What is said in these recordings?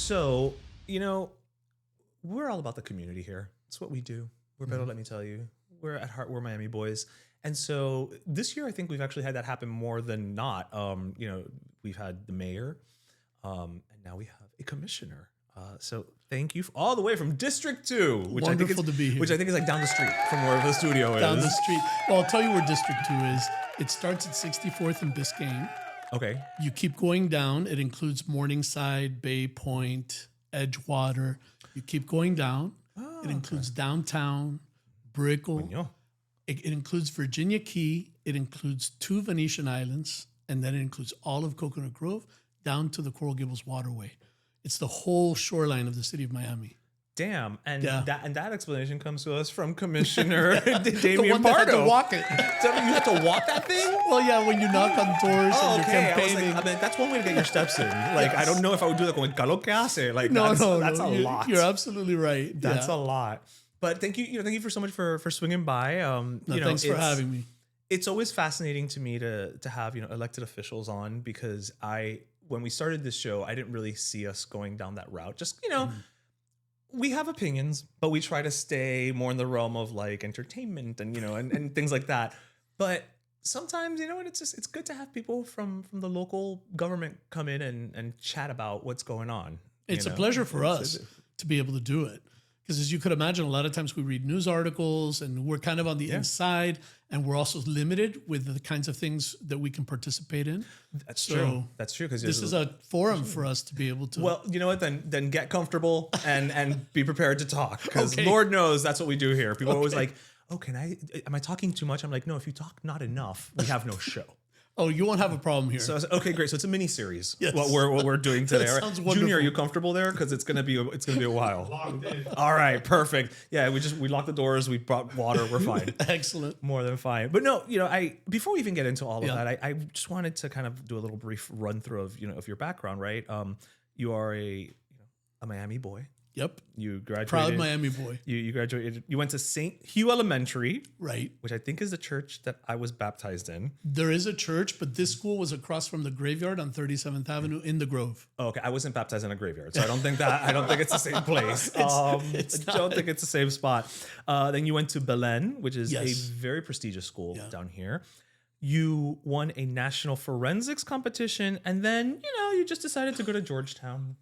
So, we're all about the community here. It's what we do. We're better, let me tell you. We're at heart, we're Miami boys. And so this year, I think we've actually had that happen more than not. We've had the mayor, and now we have a commissioner. So thank you all the way from District 2, which Wonderful I think is, to be here. which I think is like down the street from where the studio is. Down the street. Well, I'll tell you where District 2 is. It starts at 64th and Biscayne. Okay. You keep going down. It includes Morningside, Bay Point, Edgewater. You keep going down. It includes downtown, Brickell. Coño. It includes Virginia Key. It includes 2 Venetian islands. And then it includes all of Coconut Grove down to the Coral Gables Waterway. It's the whole shoreline of the city of Miami. Damn. And Yeah. that explanation comes to us from Commissioner The Damian one that had Pardo. to walk it. So you have to walk that thing? Well, yeah, when you knock on doors and you're I was campaigning. like, that's one way to get your steps in. Like, I don't know if I would do that going, "¿Qué lo que hace?" Like, No, that's a you're, lot. You're absolutely right. That's yeah. a lot. But thank you for so much for swinging by. Thanks for having me. It's always fascinating to me to have elected officials on, because when we started this show, I didn't really see us going down that route. Just we have opinions, but we try to stay more in the realm of like entertainment and and things like that. But sometimes it's good to have people from the local government come in and chat about what's going on. It's a pleasure for us to be able to do it. Because as you could imagine, a lot of times we read news articles and we're kind of on the inside, and we're also limited with the kinds of things that we can participate in. That's true. That's true. Because this is a forum for us to be able to. Well, you know what? Then get comfortable and be prepared to talk, because Lord knows that's what we do here. People are always like, "Oh, am I talking too much?" I'm like, "No, if you talk not enough, we have no show." Oh, you won't have a problem here. So I was like, okay, great. So it's a mini series. Yes. What we're doing today. That Right? sounds Junior, wonderful. are you comfortable there? Because it's gonna be a while. Locked in. All right, perfect. Yeah, we locked the doors. We brought water. We're fine. Excellent. More than fine. But no, before we even get into all of that, I just wanted to kind of do a little brief run through of your background. Right. You are a Miami boy. Yep. You graduated. Proud Miami boy. You graduated. You went to St. Hugh Elementary, Right. which I think is the church that I was baptized in. There is a church, but this school was across from the graveyard on 37th Avenue in the Grove. Oh, okay, I wasn't baptized in a graveyard, so I don't think it's the same place. I don't think it's the same spot. Then you went to Belen, which is a very prestigious school down here. You won a national forensics competition, and then you just decided to go to Georgetown.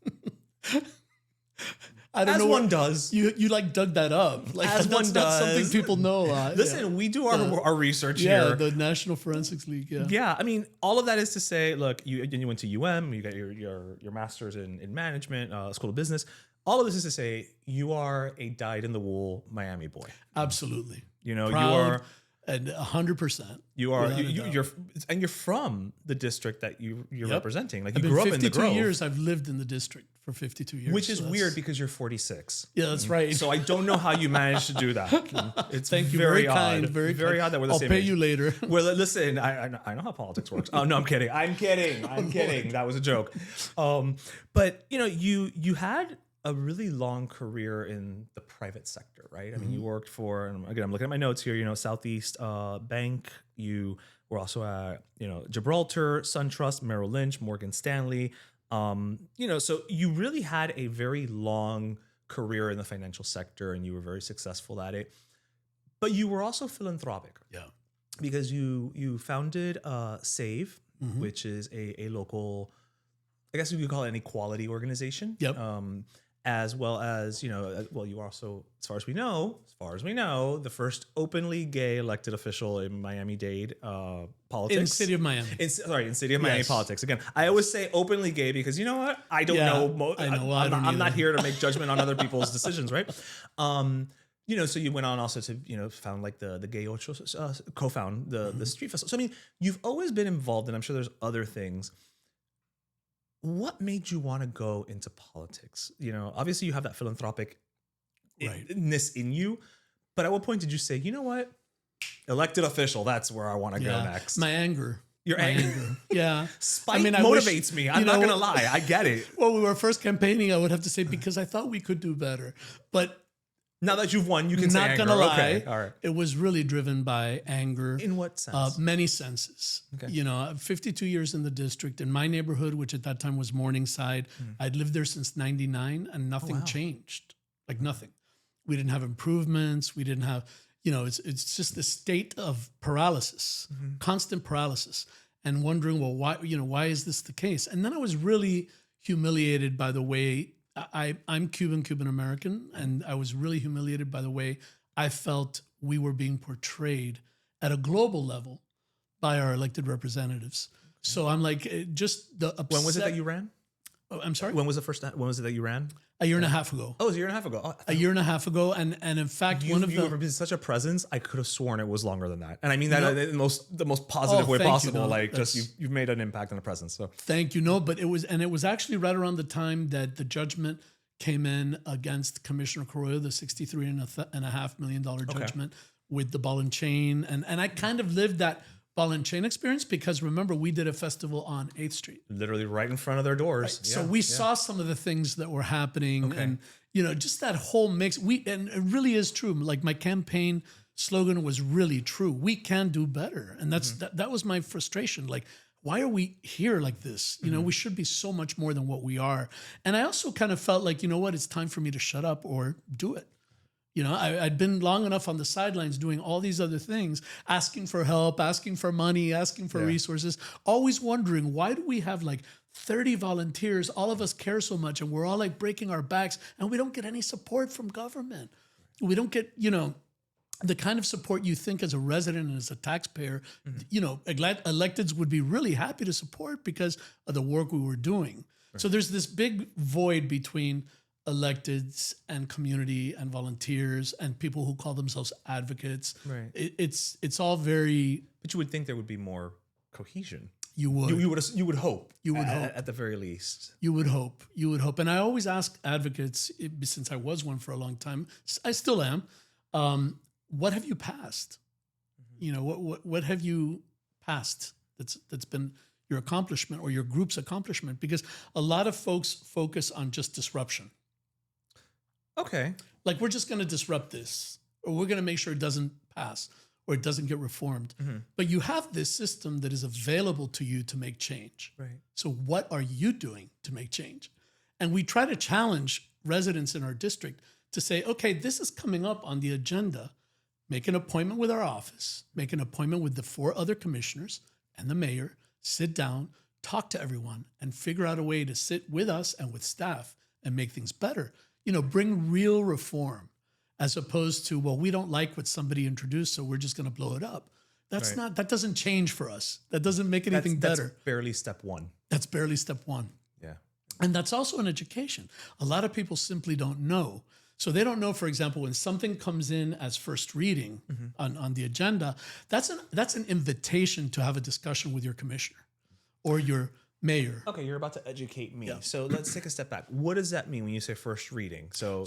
I don't As know one what, does. You like dug that up. Like As that's one not does. something people know. Listen, we do our research yeah, here. the National Forensics League. Yeah. Yeah, I mean, all of that is to say, look, you went to UM, you got your master's in management, School of Business. All of this is to say, you are a dyed-in-the-wool Miami boy. Absolutely. Proud, Proud, you are. And 100%. You're from the district that you're representing. Like, you I've grew up been in the 52 Grove. years. I've lived in the district for 52 years. Which is so weird because you're 46. Yeah, that's right. So I don't know how you managed to do that. It's Thank you. very odd. Kind. Very kind. odd that we're the I'll same pay age. you later. Well, listen, I know how politics works. Oh, no, I'm kidding. I'm kidding. That was a joke. But, you had a really long career in the private sector, right? I mean, you worked for, and again, I'm looking at my notes here, Southeast Bank. You were also at, Gibraltar, SunTrust, Merrill Lynch, Morgan Stanley. So you really had a very long career in the financial sector, and you were very successful at it. But you were also philanthropic. Yeah. Because you founded SAVE, which is a local, I guess we could call it an equality organization. Yep. As well as, you were also, as far as we know, the first openly gay elected official in Miami-Dade politics. In the city of Miami. In city of Miami politics. Again, I always say openly gay because you know what? I don't know. I'm not here to make judgment on other people's decisions, right? So you went on also to, found like the Gay Ocho, co-found the street festival. So, I mean, you've always been involved, and I'm sure there's other things. What made you want to go into politics? Obviously you have that philanthropic-ness in you, but at what point did you say, you know what? Elected official, that's where I want to go next. My anger. Your anger. Yeah. Spite motivates me. I'm not going to lie. I get it. Well, we were first campaigning, I would have to say, because I thought we could do better. But Now that you've won, you can say Not anger. gonna lie, Okay, all right. it was really driven by anger. In what sense? Many senses. Okay. You know, 52 years in the district, in my neighborhood, which at that time was Morningside. I'd lived there since 99 and nothing changed. Like nothing. We didn't have improvements. We didn't have, you know, it's just a state of paralysis, constant paralysis, and wondering, well, why is this the case? And then I was really humiliated by the way I'm Cuban American, and I was really humiliated by the way I felt we were being portrayed at a global level by our elected representatives. So I'm like, just the upset. When was it that you ran? Oh, I'm sorry? When was it that you ran? A year and a half ago. Oh, it was a year and a half ago. Oh, A year and a half ago. And in fact, one of you the... have been such a presence. I could have sworn it was longer than that. And I mean that in the most positive way thank you. possible. No, like just you've made an impact and a presence. So Thank you. No, but it was actually right around the time that the judgment came in against Commissioner Carollo, the $63.5 million judgment with the ball and chain. And I kind of lived that ball and chain experience because remember, we did a festival on 8th Street. literally right in front of their doors. Right? Yeah, So we saw some of the things that were happening and, you know, just that whole mix. And it really is true. Like my campaign slogan was really true. We can do better. And that was my frustration. Like, why are we here like this? You know, we should be so much more than what we are. And I also kind of felt like, you know what, it's time for me to shut up or do it. You know, I'd been long enough on the sidelines doing all these other things, asking for help, asking for money, asking for resources, always wondering, why do we have like 30 volunteers? All of us care so much and we're all like breaking our backs and we don't get any support from government. We don't get, you know, the kind of support you think as a resident and as a taxpayer, you know, electeds would be really happy to support because of the work we were doing. So there's this big void between electeds and community and volunteers and people who call themselves advocates. Right. It's all very... But you would think there would be more cohesion. You would. You would hope. You would hope. At the very least. You would hope. You would hope. And I always ask advocates, since I was one for a long time, I still am, what have you passed? You know, what have you passed that's been your accomplishment or your group's accomplishment? Because a lot of folks focus on just disruption. Okay. Like, we're just going to disrupt this, or we're going to make sure it doesn't pass, or it doesn't get reformed. But you have this system that is available to you to make change. Right. So what are you doing to make change? And we try to challenge residents in our district to say, okay, this is coming up on the agenda. Make an appointment with our office, make an appointment with the 4 other commissioners and the mayor, sit down, talk to everyone, and figure out a way to sit with us and with staff and make things better. You know, bring real reform as opposed to, well, we don't like what somebody introduced, so we're just going to blow it up. That's not, that doesn't change for us. That doesn't make anything better. That's barely step one. That's barely step one. Yeah. And that's also an education. A lot of people simply don't know. So they don't know, for example, when something comes in as first reading on the agenda, that's an invitation to have a discussion with your commissioner or your mayor. Okay, you're about to educate me. So let's take a step back. What does that mean when you say first reading? So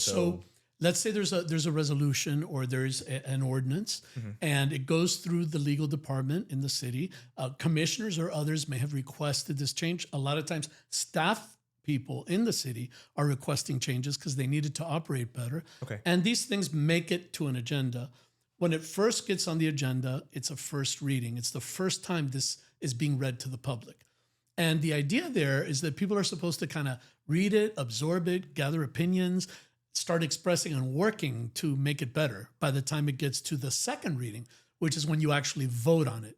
let's say there's a resolution or there's an ordinance and it goes through the legal department in the city. Commissioners or others may have requested this change. A lot of times staff people in the city are requesting changes because they needed to operate better. Okay. And these things make it to an agenda. When it first gets on the agenda, it's a first reading. It's the first time this is being read to the public. And the idea there is that people are supposed to kind of read it, absorb it, gather opinions, start expressing and working to make it better by the time it gets to the second reading, which is when you actually vote on it.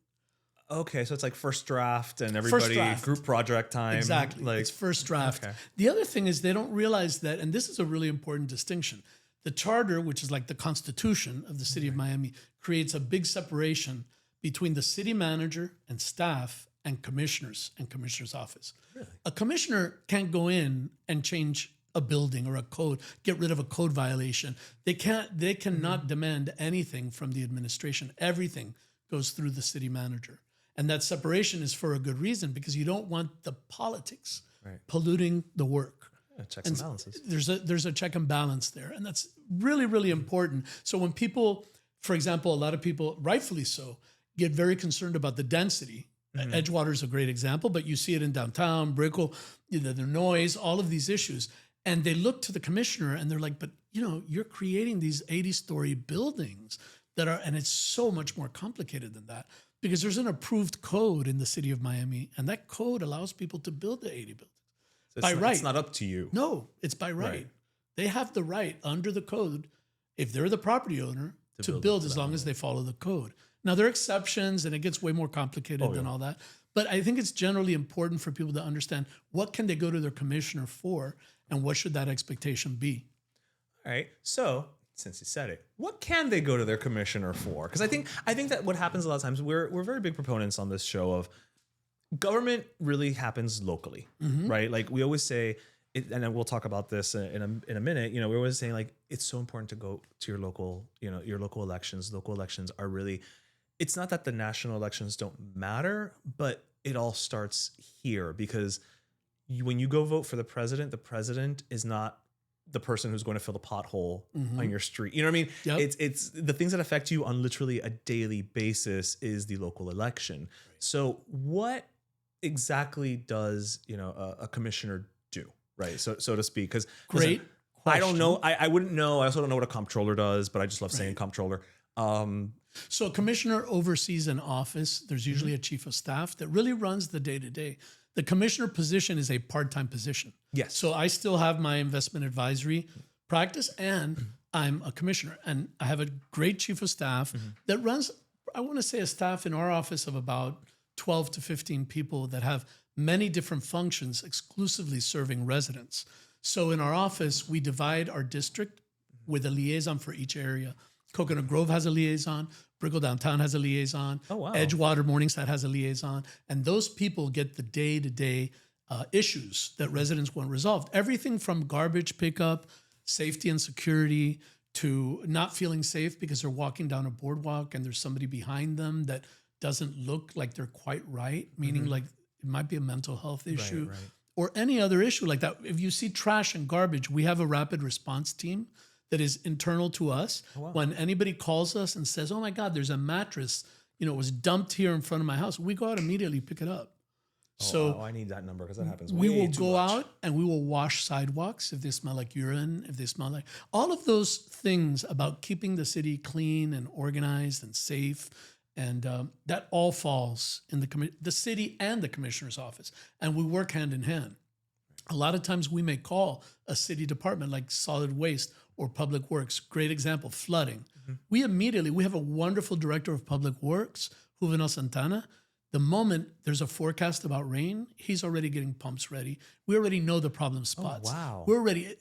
Okay, so it's like first draft and everybody group project time. Exactly. Like, it's first draft. Okay. The other thing is they don't realize that, and this is a really important distinction. The charter, which is like the constitution of the city of Miami, creates a big separation between the city manager and staff and commissioners and commissioner's office. Really? A commissioner can't go in and change a building or a code, get rid of a code violation. They cannot demand anything from the administration. Everything goes through the city manager. And that separation is for a good reason, because you don't want the politics polluting the work. Yeah, checks and balances. There's a check and balance there. And that's really, really important. So when people, for example, a lot of people, rightfully so, get very concerned about the density. Edgewater is a great example, but you see it in downtown, Brickell, the noise, all of these issues. And they look to the commissioner and they're like, but you're creating these 80-story buildings and it's so much more complicated than that, because there's an approved code in the city of Miami, and that code allows people to build the 80 buildings. So by right. It's not up to you. No, it's by right. They have the right under the code, if they're the property owner, to build as long as they follow the code. Now, there are exceptions, and it gets way more complicated than all that. But I think it's generally important for people to understand what can they go to their commissioner for, and what should that expectation be. All right. So, since you said it, what can they go to their commissioner for? Because I think that what happens a lot of times, we're very big proponents on this show of government really happens locally, right? Like we always say, and then we'll talk about this in a minute. We're always saying like it's so important to go to your local, your local elections. Local elections are really. It's not that the national elections don't matter, but it all starts here, because when you go vote for the president is not the person who's going to fill the pothole on your street. You know what I mean? Yep. It's the things that affect you on literally a daily basis is the local election. Right. So what exactly does, a commissioner do? Right. So to speak, because great. I don't know. I wouldn't know. I also don't know what a comptroller does, but I just love saying comptroller. So a commissioner oversees an office. There's usually a chief of staff that really runs the day-to-day. The commissioner position is a part-time position. Yes. So I still have my investment advisory practice, and I'm a commissioner. And I have a great chief of staff that runs, I want to say, a staff in our office of about 12 to 15 people that have many different functions exclusively serving residents. So in our office, we divide our district with a liaison for each area. Coconut Grove has a liaison. Brickell Downtown has a liaison. Oh, wow. Edgewater Morningside has a liaison. And those people get the day-to-day issues that residents want resolved. Everything from garbage pickup, safety and security, to not feeling safe because they're walking down a boardwalk and there's somebody behind them that doesn't look like they're quite right, meaning like it might be a mental health issue or any other issue like that. If you see trash and garbage, we have a rapid response team that is internal to us. Oh, wow. When anybody calls us and says, oh my God, there's a mattress, it was dumped here in front of my house, we go out immediately, pick it up. I need that number because that happens we way will too go much. out and we will wash sidewalks if they smell like urine, if they smell like all of those things about keeping the city clean and organized and safe. And that all falls in the city and the commissioner's office. And we work hand in hand. A lot of times we may call a city department like solid waste or public works. Great example, flooding. We have a wonderful director of public works, Juvenal Santana. The moment there's a forecast about rain, he's already getting pumps ready. We already know the problem spots. Oh, wow. We're already,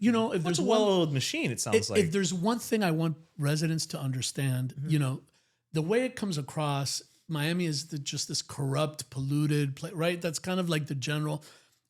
if there's a well-oiled machine, it sounds like. If there's one thing I want residents to understand, the way it comes across, Miami is just this corrupt, polluted place, right? That's kind of like the general.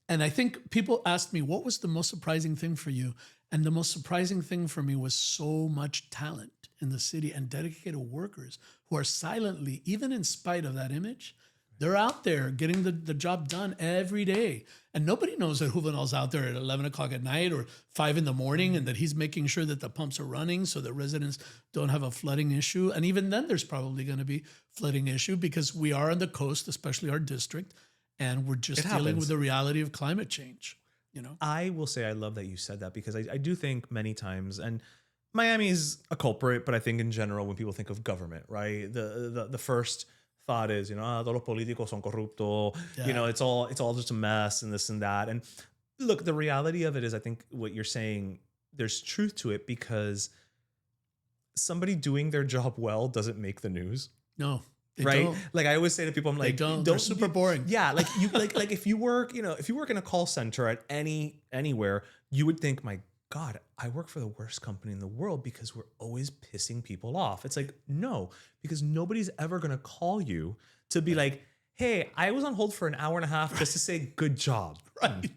And I think people asked me, what was the most surprising thing for you? And the most surprising thing for me was so much talent in the city and dedicated workers who are silently, even in spite of that image, they're out there getting the job done every day. And nobody knows that Juvenal's out there at 11 o'clock at night or 5 in the morning and that he's making sure that the pumps are running so that residents don't have a flooding issue. And even then, there's probably going to be flooding issue because we are on the coast, especially our district, and we're just dealing with the reality of climate change. I will say I love that you said that because I do think many times, and Miami is a culprit, but I think in general, when people think of government, right, the first thought is, todos los políticos son corruptos, it's all just a mess and this and that. And look, the reality of it is, I think what you're saying, there's truth to it because somebody doing their job well doesn't make the news. No. Right? Don't. Like I always say to people, I'm like, they're super boring. Yeah. Like you, like if you work in a call center at anywhere, you would think, my God, I work for the worst company in the world because we're always pissing people off. It's like, no, because nobody's ever going to call you to be like, hey, I was on hold for an hour and a half just to say good job.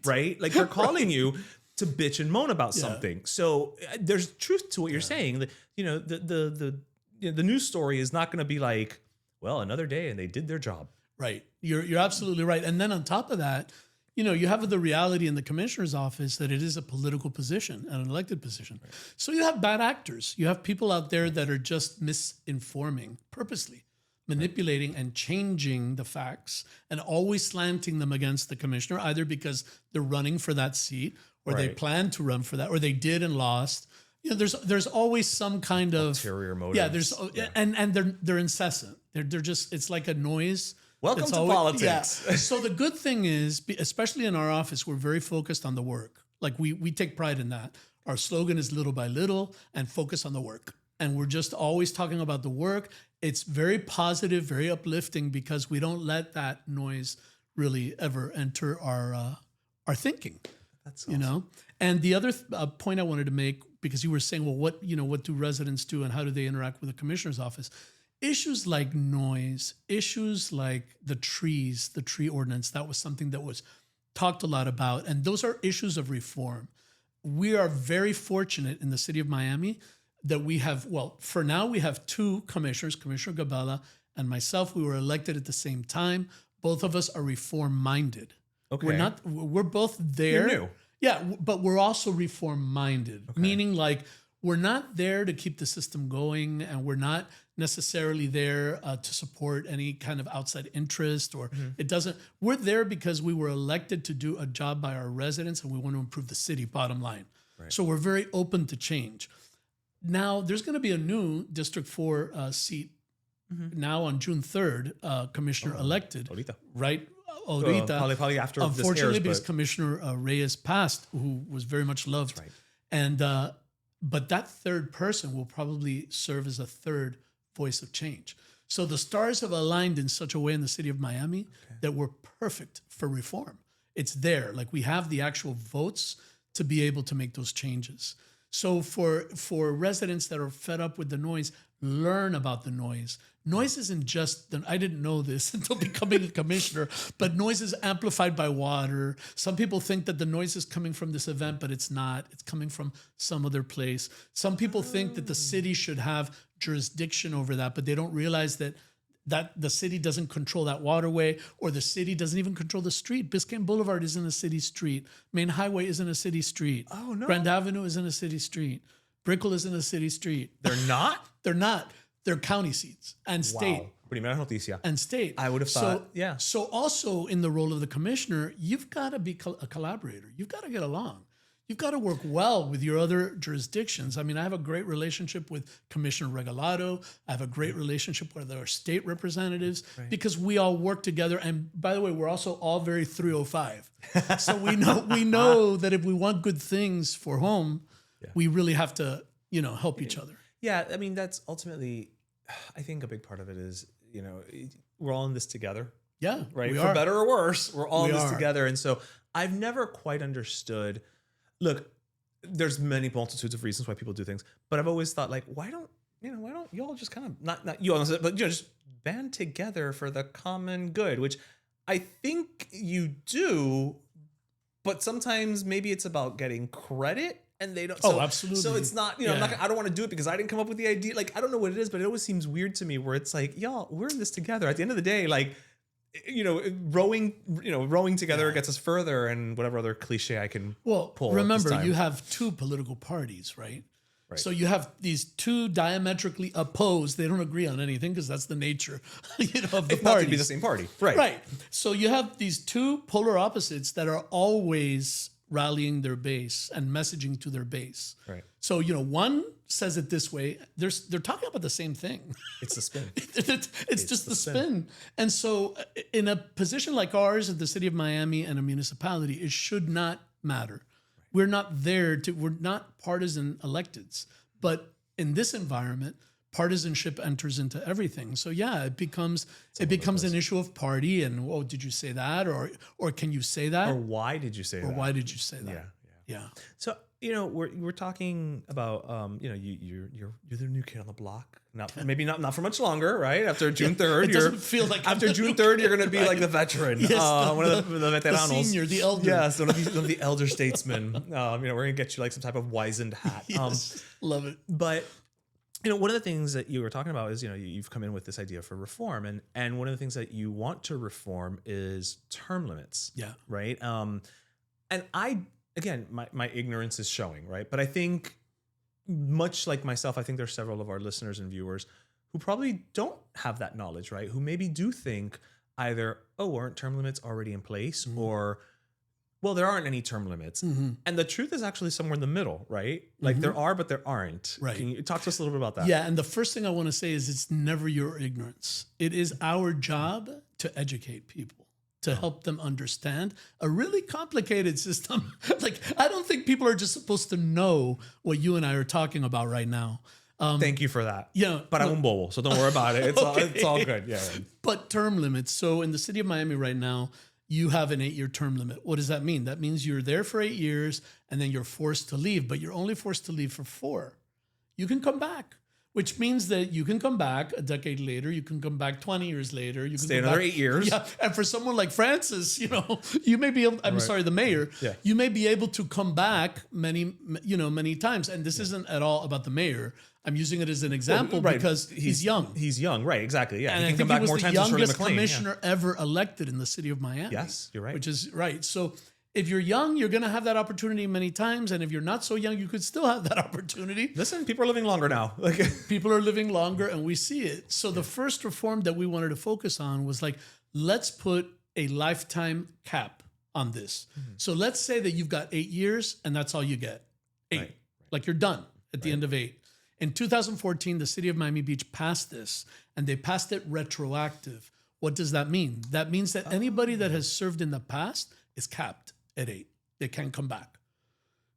Right? Like they're calling you to bitch and moan about something. So there's truth to what you're saying. The news story is not going to be like, well, another day and they did their job. Right. You're absolutely right. And then on top of that, you have the reality in the commissioner's office that it is a political position, an elected position. Right. So you have bad actors. You have people out there that are just misinforming, purposely manipulating and changing the facts and always slanting them against the commissioner, either because they're running for that seat or they Right. planned to run for that, or they did and lost. You know, there's always some kind of Ulterior motives. Yeah, there's and they're incessant. They're just it's like a noise. Welcome It's to always- politics. Yeah. So the good thing is, especially in our office, we're very focused on the work. Like we take pride in that. Our slogan is little by little and focus on the work. And we're just always talking about the work. It's very positive, very uplifting because we don't let that noise really ever enter our thinking. That's You know. And the other point I wanted to make, because you were saying, well, what do residents do and how do they interact with the commissioner's office? Issues like noise, issues like the trees, the tree ordinance, that was something that was talked a lot about. And those are issues of reform. We are very fortunate in the city of Miami that we have, well, for now we have two commissioners, Commissioner Gabela and myself. We were elected at the same time. Both of us are reform minded. Okay. We're both there. You're new. Yeah, but we're also reform minded, meaning like we're not there to keep the system going and we're not necessarily there to support any kind of outside interest or it doesn't. We're there because we were elected to do a job by our residents and we want to improve the city, bottom line. Right. So we're very open to change. Now, there's going to be a new District 4 seat now on June 3rd, commissioner elected. Ahorita. Right? Ahorita. Probably after Unfortunately, this airs, because but Commissioner Reyes passed, who was very much loved. That's right. And but that third person will probably serve as a third voice of change. So the stars have aligned in such a way in the city of Miami that we're perfect for reform. It's there. Like we have the actual votes to be able to make those changes. So for residents that are fed up with the noise, learn about the noise. Noise isn't just, I didn't know this until becoming a commissioner, but noise is amplified by water. Some people think that the noise is coming from this event, but it's not. It's coming from some other place. Some people think that the city should have jurisdiction over that, but they don't realize that the city doesn't control that waterway, or the city doesn't even control the street. Biscayne Boulevard isn't a city street. Main Highway isn't a city street. Oh, no. Grand Avenue isn't a city street. Brickell isn't a city street. they're not. They're not. They're county seats and state. Wow. Primera noticia. And state. I would have thought, yeah. So also in the role of the commissioner, you've got to be a collaborator. You've got to get along. You've got to work well with your other jurisdictions. I mean, I have a great relationship with Commissioner Regalado. I have a great relationship with our state representatives because we all work together. And by the way, we're also all very 305. So we know that if we want good things for home, we really have to, help each other. Yeah, I mean, that's ultimately, I think a big part of it is, we're all in this together. Yeah, Right? we For are. better or worse, we're all in We this are. together. And so I've never quite understood, look, there's many multitudes of reasons why people do things, but I've always thought like, why don't you all just kind of, not you all, but just band together for the common good, which I think you do, but sometimes maybe it's about getting credit. And they don't. Oh, absolutely. So it's not, I don't want to do it because I didn't come up with the idea. Like, I don't know what it is, but it always seems weird to me where it's like, y'all, we're in this together. At the end of the day, like, rowing together gets us further, and whatever other cliche I can pull. Remember, at this time. you have two political parties, right? Right. So you have these two diametrically opposed. They don't agree on anything because that's the nature, of the If not to parties. be the same party. Right. Right. So you have these two polar opposites that are always rallying their base and messaging to their base. Right. So, one says it this way. They're talking about the same thing. It's the spin. it's just the spin. And so in a position like ours at the city of Miami and a municipality, it should not matter. We're not we're not partisan electeds. But in this environment, partisanship enters into everything. So it becomes an issue of party and, did you say that? Or can you say that? Or why did you say that? Or why did you say that? Yeah. So we're talking about you're the new kid on the block. Not for much longer, right? After June 3rd, It doesn't feel like I'm after the June new 3rd, kid, you're going to be like the veteran, Yes, one of the veteranos, the senior, the elder. Yes, one of the elder statesmen. We're going to get you like some type of wizened hat. Yes, love it. But one of the things that you were talking about is you've come in with this idea for reform, and one of the things that you want to reform is term limits. Yeah. Right. And again, my ignorance is showing, right? But I think, much like myself, I think there's several of our listeners and viewers who probably don't have that knowledge, right? Who maybe do think either, aren't term limits already in place? Or well, there aren't any term limits. And the truth is actually somewhere in the middle, right? Like there are, but there aren't. Right. Can you talk to us a little bit about that? Yeah, and the first thing I want to say is it's never your ignorance. It is our job to educate people, to help them understand a really complicated system. Like, I don't think people are just supposed to know what you and I are talking about right now. Thank you for that. Yeah. But I'm un bobo, so don't worry about it. It's all good. Yeah. But term limits. So in the city of Miami right now, you have an 8-year term limit. What does that mean? That means you're there for 8 years and then you're forced to leave, but you're only forced to leave for 4. You can come back, which means that you can come back a decade later. You can come back 20 years later. You can stay another 8 years. Yeah. And for someone like Francis, you may be able, sorry, the mayor, you may be able to come back many times. And this isn't at all about the mayor. I'm using it as an example because he's young. He's young, right? Exactly. Yeah, and he I can think come back he was more the times than Shirley youngest MacLaine. commissioner ever elected in the city of Miami. Yes, you're right. Which is right. So if you're young, you're going to have that opportunity many times. And if you're not so young, you could still have that opportunity. Listen, people are living longer now. People are living longer and we see it. So the first reform that we wanted to focus on was like, let's put a lifetime cap on this. So let's say that you've got 8 years and that's all you get. 8. Right. Like you're done at the end of 8. In 2014, the city of Miami Beach passed this, and they passed it retroactive. What does that mean? That means that anybody that has served in the past is capped at 8. They can't come back.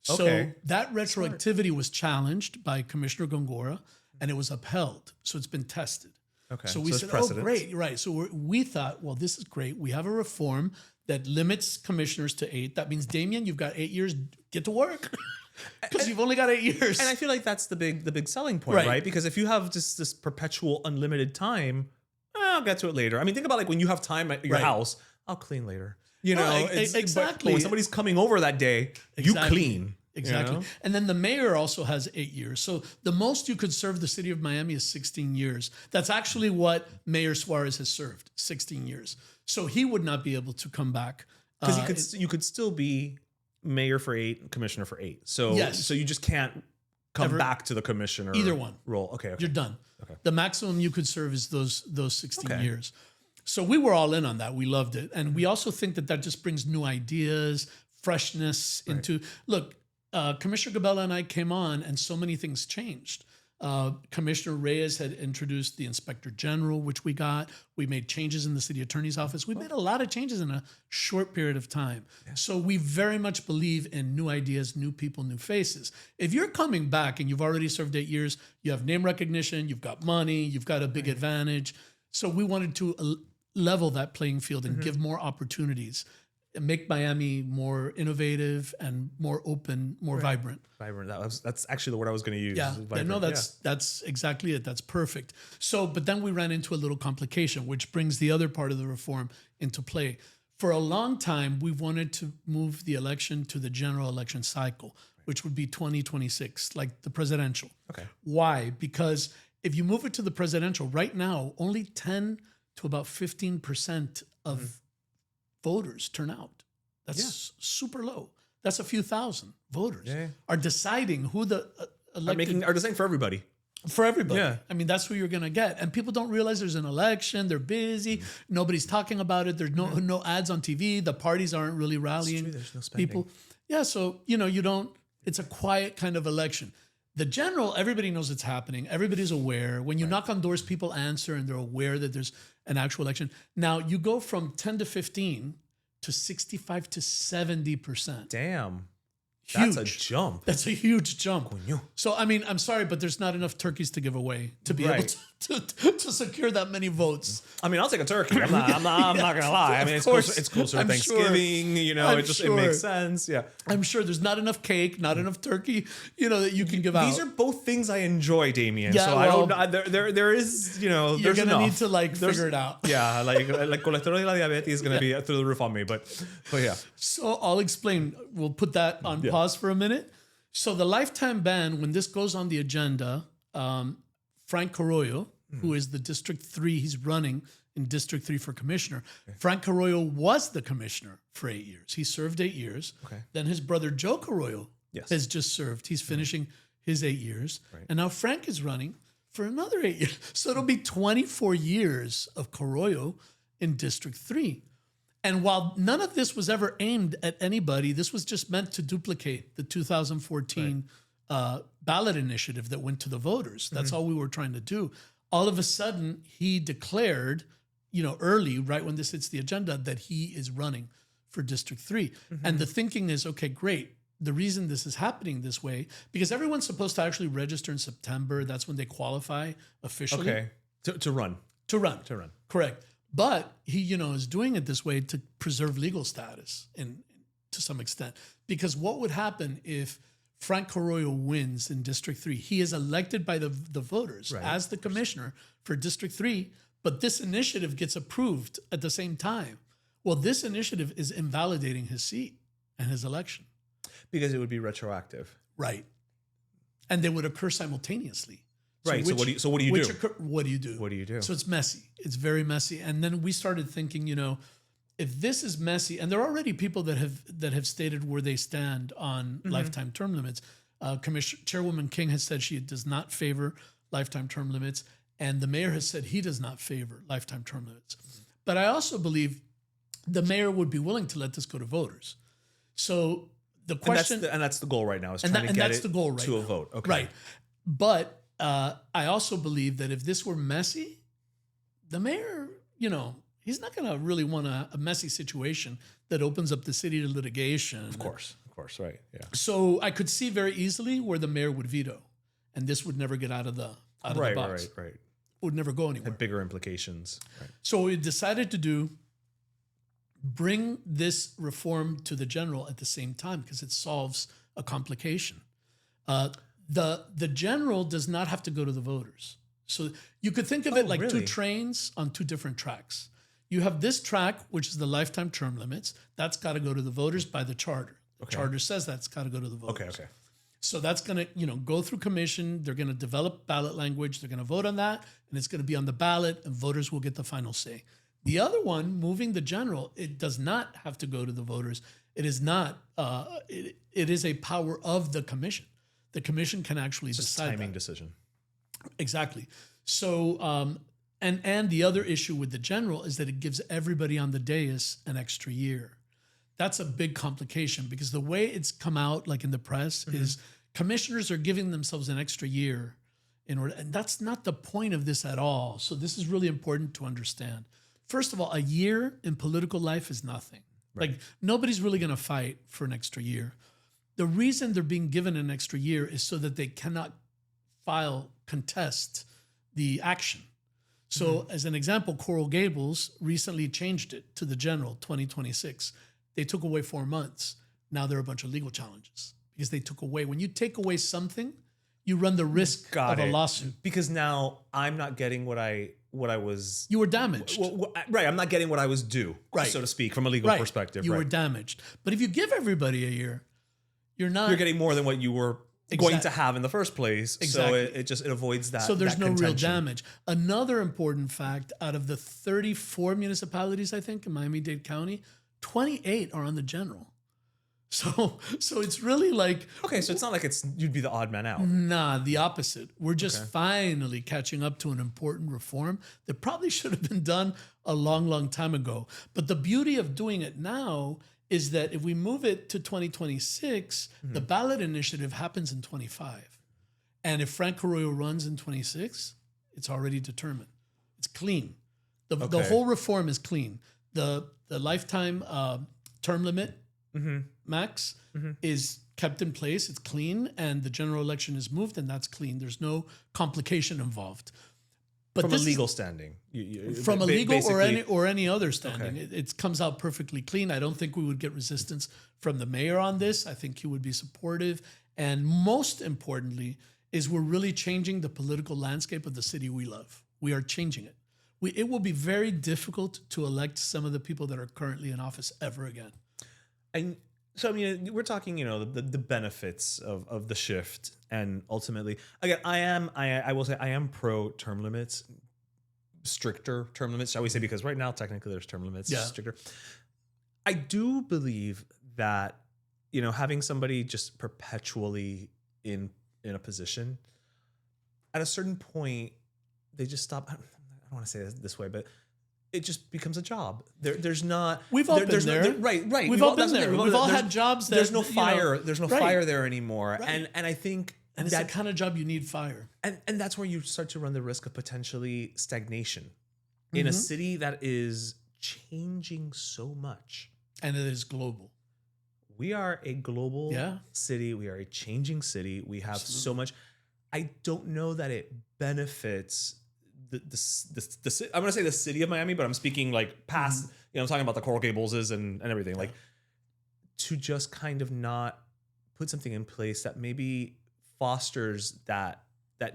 So that retroactivity was challenged by Commissioner Gongora, and it was upheld. So it's been tested. Okay. So we said, great, right. So we thought, well, this is great. We have a reform that limits commissioners to 8. That means, Damian, you've got 8 years. Get to work. Because you've only got 8 years. And I feel like that's the big selling point, right? Because if you have just this perpetual unlimited time, I'll get to it later. I mean, think about like when you have time at your house, I'll clean later. Exactly. But when somebody's coming over that day, you clean. Exactly. You know? And then the mayor also has 8 years. So the most you could serve the city of Miami is 16 years. That's actually what Mayor Suarez has served, 16 years. So he would not be able to come back. Because you could still be mayor for 8, commissioner for 8. So so you just can't come back to the commissioner either one role. Okay. You're done. Okay. The maximum you could serve is those 16 years. So we were all in on that. We loved it. And we also think that just brings new ideas, freshness into look, Commissioner Gabella and I came on and so many things changed. Commissioner Reyes had introduced the Inspector General, which we got. We made changes in the city attorney's office. We made a lot of changes in a short period of time. Yeah. So we very much believe in new ideas, new people, new faces. If you're coming back and you've already served 8 years, you have name recognition, you've got money, you've got a big advantage. So we wanted to level that playing field and give more opportunities. Make Miami more innovative and more open, more vibrant. That's actually the word I was going to use. Yeah, no, that's exactly it. That's perfect. So, but then we ran into a little complication, which brings the other part of the reform into play. For a long time, we wanted to move the election to the general election cycle, which would be 2026, like the presidential. Okay. Why? Because if you move it to the presidential, right now, only 10 to about 15% of voters turn out. That's super low. That's a few thousand voters are deciding who the elected are deciding for everybody. For everybody. Yeah. I mean, that's who you're going to get. And people don't realize there's an election. They're busy. Nobody's talking about it. There's no ads on TV. The parties aren't really rallying. There's no spending. People. Yeah. So, you don't, it's a quiet kind of election. The general, everybody knows it's happening. Everybody's aware. When you knock on doors, people answer and they're aware that there's an actual election. Now you go from 10 to 15 to 65 to 70%. Damn. Huge. That's a jump. That's a huge jump. So, I mean, I'm sorry, but there's not enough turkeys to give away to be able to secure that many votes. I mean, I'll take a turkey. I'm not going to lie. I mean, it's closer to Thanksgiving. It makes sense. Yeah. I'm sure there's not enough cake, not enough turkey, that you can give out. These are both things I enjoy, Damian. Yeah, so I don't. There is, you're there's gonna enough. need to figure it out. Yeah, like cholesterol y la diabetes is gonna be through the roof on me, but yeah. So I'll explain. We'll put that on pause for a minute. So the lifetime ban, when this goes on the agenda, Frank Carollo, who is the District 3, he's running in District 3 for commissioner. Okay. Frank Carollo was the commissioner for 8 years. He served 8 years. Okay. Then his brother Joe Carollo has just served. He's finishing his 8 years. Right. And now Frank is running for another 8 years. So it'll be 24 years of Carollo in District 3. And while none of this was ever aimed at anybody, this was just meant to duplicate the 2014 ballot initiative that went to the voters. That's all we were trying to do. All of a sudden, he declared, early, right when this hits the agenda, that he is running for District 3. And the thinking is, okay, great. The reason this is happening this way, because everyone's supposed to actually register in September. That's when they qualify officially. Okay. To run. To run. Correct. But he, is doing it this way to preserve legal status to some extent. Because what would happen if Frank Carollo wins in District 3? He is elected by the voters as the commissioner for District 3, but this initiative gets approved at the same time. Well, this initiative is invalidating his seat and his election. Because it would be retroactive. Right. And they would occur simultaneously. Right. So what do you do? What do you do? So it's messy. It's very messy. And then we started thinking, if this is messy, and there are already people that have stated where they stand on lifetime term limits. Chairwoman King has said she does not favor lifetime term limits, and the mayor has said he does not favor lifetime term limits. But I also believe the mayor would be willing to let this go to voters. So the question, and that's the goal right now, is trying to get it to a vote. Okay. Right. But I also believe that if this were messy, the mayor, he's not going to really want a messy situation that opens up the city to litigation. Of course, right, yeah. So I could see very easily where the mayor would veto, and this would never get out of the box. Right. It would never go anywhere. Had bigger implications. Right. So what we decided to do, bring this reform to the general at the same time, because it solves a complication. The general does not have to go to the voters. So you could think of it like two trains on two different tracks. You have this track, which is the lifetime term limits. That's got to go to the voters by the charter. The charter says that's got to go to the voters. Okay. So that's going to, go through commission. They're going to develop ballot language. They're going to vote on that, and it's going to be on the ballot, and voters will get the final say. The other one, moving the general, it does not have to go to the voters. It is not. It is a power of the commission. The commission can actually decide. It's a timing decision. Exactly. So, and the other issue with the general is that it gives everybody on the dais an extra year. That's a big complication, because the way it's come out, like in the press, is commissioners are giving themselves an extra year in order, and that's not the point of this at all. So this is really important to understand. First of all, a year in political life is nothing. Right. Like, nobody's really going to fight for an extra year. The reason they're being given an extra year is so that they cannot contest the action. So as an example, Coral Gables recently changed it to the general 2026. They took away 4 months. Now there are a bunch of legal challenges because they took away. When you take away something, you run the risk of a lawsuit. Because now I'm not getting what I was. You were damaged. Right. I'm not getting what I was due, so to speak, from a legal perspective. You were damaged. But if you give everybody a year, you're getting more than what you were going to have in the first place. Exactly. So it avoids that. So there's no contention. real damage. Another important fact, out of the 34 municipalities, I think, in Miami-Dade County, 28 are on the general. So it's really like... Okay, so it's not like you'd be the odd man out. Nah, the opposite. We're just finally catching up to an important reform that probably should have been done a long, long time ago. But the beauty of doing it now is that if we move it to 2026, the ballot initiative happens in 25. And if Frank Carollo runs in 26, it's already determined. It's clean. The whole reform is clean. The lifetime term limit max is kept in place. It's clean, and the general election is moved, and that's clean. There's no complication involved. But from a legal standing, from a legal or any other standing, it comes out perfectly clean. I don't think we would get resistance from the mayor on this. I think he would be supportive, and most importantly, is we're really changing the political landscape of the city we love. We are changing it. It will be very difficult to elect some of the people that are currently in office ever again. And so, I mean, we're talking, the benefits of the shift, and ultimately, again, I will say I am pro term limits, stricter term limits, shall we say, because right now, technically, there's term limits, stricter. I do believe that, having somebody just perpetually in a position, at a certain point, they just stop. I don't want to say it this way, but it just becomes a job. There's not. We've all been there's there. Right. We've all been there. We've all had jobs that there's no fire. There's no right. fire there anymore. Right. And I think and it's the kind of job you need fire. And that's where you start to run the risk of potentially stagnation in a city that is changing so much. And it is global. We are a global city. We are a changing city. We have so much. I don't know that it benefits the I'm going to say the city of Miami, but I'm speaking like past, I'm talking about the Coral Gables and everything, like to just kind of not put something in place that maybe fosters that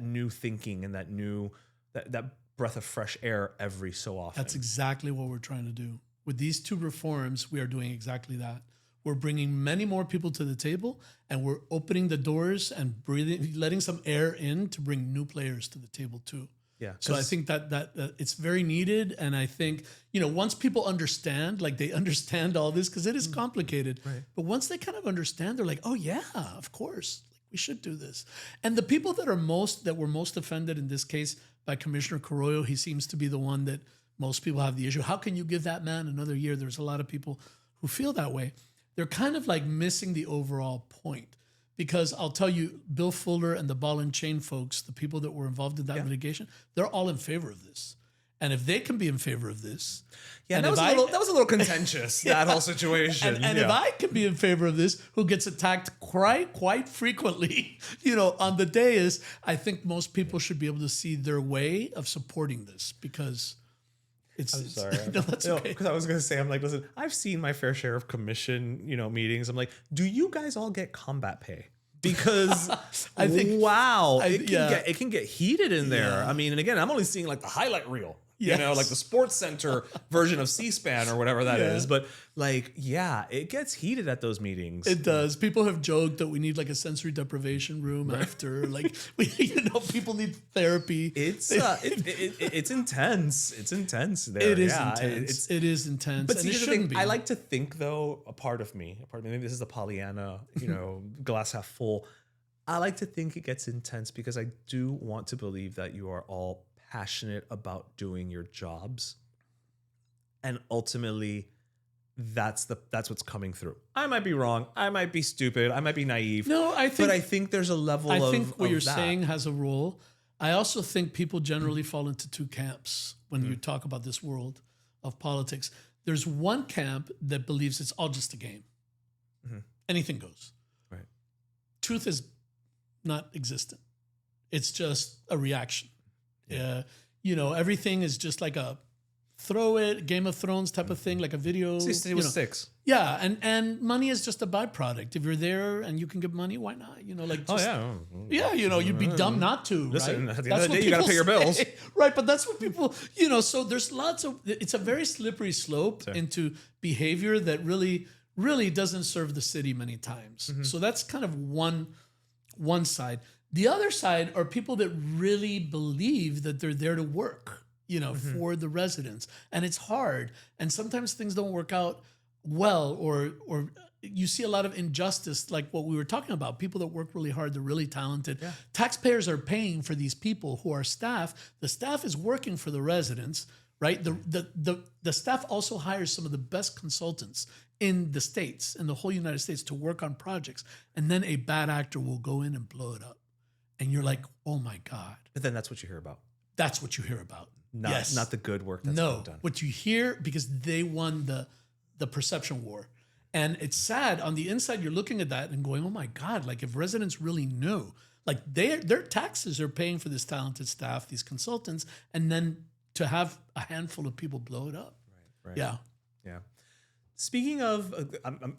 new thinking and that breath of fresh air every so often. That's exactly what we're trying to do. With these two reforms, we are doing exactly that. We're bringing many more people to the table, and we're opening the doors and letting some air in to bring new players to the table too. Yeah. So I think that it's very needed. And I think, once people understand, like they understand all this, because it is complicated. Right. But once they kind of understand, they're like, oh yeah, of course, we should do this. And the people that were most offended in this case by Commissioner Carollo, he seems to be the one that most people have the issue. How can you give that man another year? There's a lot of people who feel that way. They're kind of like missing the overall point. Because I'll tell you, Bill Fuller and the ball and chain folks, the people that were involved in that litigation, they're all in favor of this. And if they can be in favor of this, that was a little contentious, that whole situation. And if I can be in favor of this, who gets attacked quite frequently, on the dais, I think most people should be able to see their way of supporting this because. I'm sorry. No, that's okay. Because I was going to say, I'm like, listen, I've seen my fair share of commission, meetings. I'm like, do you guys all get combat pay? Because I think, it can get heated in there. Yeah. I mean, and again, I'm only seeing like the highlight reel. Yes. Like the Sports Center version of C-SPAN or whatever that is. But it gets heated at those meetings. It does. People have joked that we need like a sensory deprivation room after. Like, people need therapy. It's intense. It's intense there. It is intense. It is intense. But see, it shouldn't be. I like to think, though, a part of me, maybe this is the Pollyanna, glass half full. I like to think it gets intense because I do want to believe that you are all passionate about doing your jobs, and ultimately that's what's coming through. I might be wrong, I might be stupid, I might be naive. No, I think there's a level of I think what you're saying has a role. I also think people generally fall into two camps when you talk about this world of politics. There's one camp that believes it's all just a game. Anything goes. Right. Truth is not existent. It's just a reaction. Everything is just like a throw it, Game of Thrones type of thing, like a video. It was 6. Yeah, and money is just a byproduct. If you're there and you can get money, why not? You'd be dumb not to. Listen, right? at the end of the day, you got to pay your bills, right? But that's what people, So there's it's a very slippery slope into behavior that really, really doesn't serve the city many times. So that's kind of one side. The other side are people that really believe that they're there to work, for the residents. And it's hard. And sometimes things don't work out well, or you see a lot of injustice, like what we were talking about. People that work really hard, they're really talented. Yeah. Taxpayers are paying for these people who are staff. The staff is working for the residents, right? The staff also hires some of the best consultants in the States, in the whole United States, to work on projects. And then a bad actor will go in and blow it up. And you're like, oh my God. But then that's what you hear about. That's what you hear about. Not the good work that's being done. What you hear, because they won the perception war. And it's sad. On the inside, you're looking at that and going, oh my God, like if residents really knew, like their taxes are paying for this talented staff, these consultants, and then to have a handful of people blow it up. Right. Yeah. Speaking of, I'm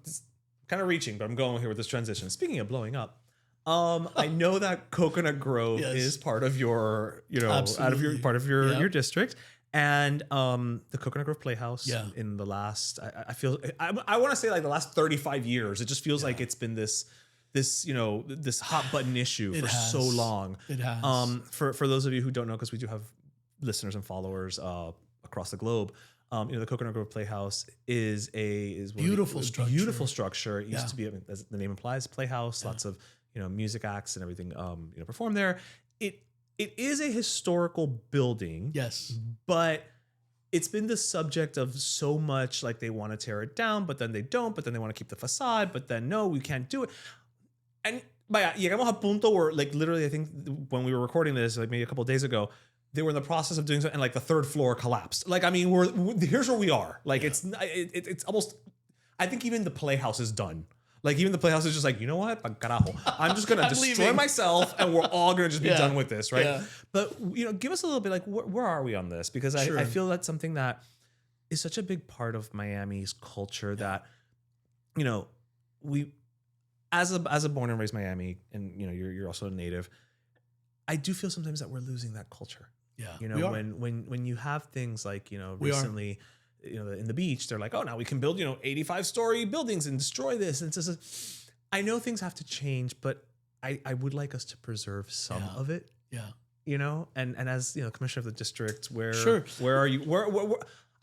kind of reaching, but I'm going here with this transition. Speaking of blowing up, I know that Coconut Grove is part of your, your district, and the Coconut Grove Playhouse in the last, I want to say like the last 35 years, it just feels like it's been this hot button issue for so long. It has. For those of you who don't know, because we do have listeners and followers across the globe. The Coconut Grove Playhouse is beautiful structure. Beautiful structure. It used to be, as the name implies, Playhouse. Lots of music acts and everything perform there. It is a historical building. Yes, but it's been the subject of so much, like they want to tear it down, but then they don't, but then they want to keep the facade, but then no, we can't do it. And vaya, llegamos a punto where, like, literally, I think when we were recording this, like maybe a couple of days ago, they were in the process of doing so, and like the third floor collapsed. Like, I mean, here's where we are. Like, it's almost, I think even the Playhouse is done. Like, even the Playhouse is just like, you know what? Carajo. I'm just going to destroy myself and we're all going to just be done with this, right? Yeah. But, you know, give us a little bit, like, where are we on this? Because I feel that's something that is such a big part of Miami's culture that, you know, we, as a born and raised Miami, and, you know, you're also a native, I do feel sometimes that we're losing that culture. Yeah. You know, when you have things like, you know, recently, you know, in the beach, they're like, oh, now we can build, you know, 85-story buildings and destroy this. And it's just, I know things have to change, but I would like us to preserve some of it. Yeah. You know, and as, you know, commissioner of the district, where are you? Where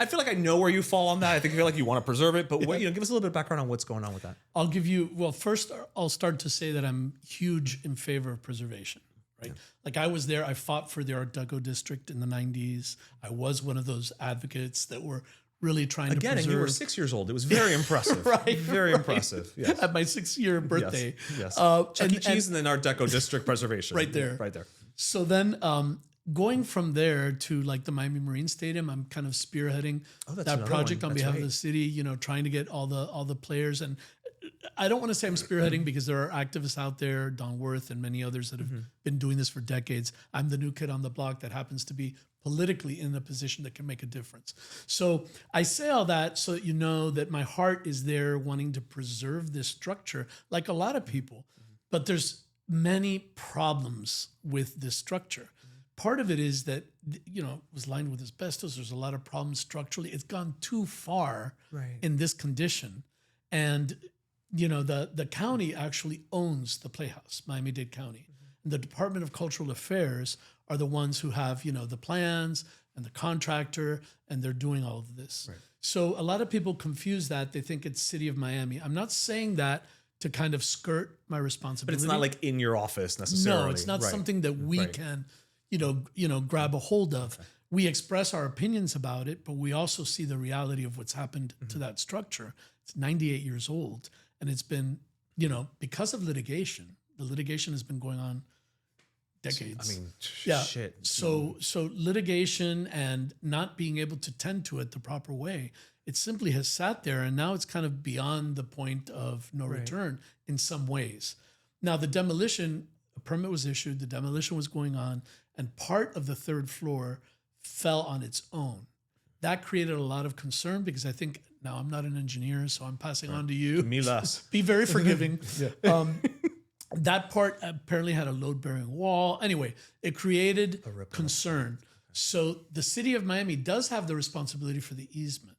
I feel like I know where you fall on that. I think you feel like you want to preserve it, but you know, give us a little bit of background on what's going on with that. I'll give you, well, first I'll start to say that I'm huge in favor of preservation. Right? Yeah. Like, I was there, I fought for the Art Deco district in the 90s. I was one of those advocates that were really trying to preserve. And you were 6 years old. It was very impressive. Very impressive. Yes. At my 6-year birthday. Yes. Chuck E. Cheese and then Art Deco district preservation. Right there. So then going from there to like the Miami Marine Stadium, I'm kind of spearheading that project on behalf of the city, you know, trying to get all the players. And I don't want to say I'm spearheading because there are activists out there, Don Worth and many others that have been doing this for decades. I'm the new kid on the block that happens to be politically in a position that can make a difference. So I say all that so that you know that my heart is there wanting to preserve this structure like a lot of people, but there's many problems with this structure. Part of it is that, you know, it was lined with asbestos. There's a lot of problems structurally. It's gone too far in this condition. And, you know, the county actually owns the Playhouse, Miami-Dade County. And the Department of Cultural Affairs are the ones who have, you know, the plans and the contractor, and they're doing all of this. So a lot of people confuse that. They think it's City of Miami. I'm not saying that to kind of skirt my responsibility. But it's not like in your office necessarily. No, it's not something that we can, you know, grab a hold of. We express our opinions about it, but we also see the reality of what's happened to that structure. It's 98 years old, and it's been, you know, because of litigation. The litigation has been going on decades. I mean, shit. So litigation and not being able to tend to it the proper way, it simply has sat there, and now it's kind of beyond the point of no return in some ways. Now, the demolition, a permit was issued, the demolition was going on, and part of the third floor fell on its own. That created a lot of concern because I think, now I'm not an engineer, so I'm passing on to you. Me less. Be very forgiving. That part apparently had a load-bearing wall. Anyway, it created concern. So the city of Miami does have the responsibility for the easement.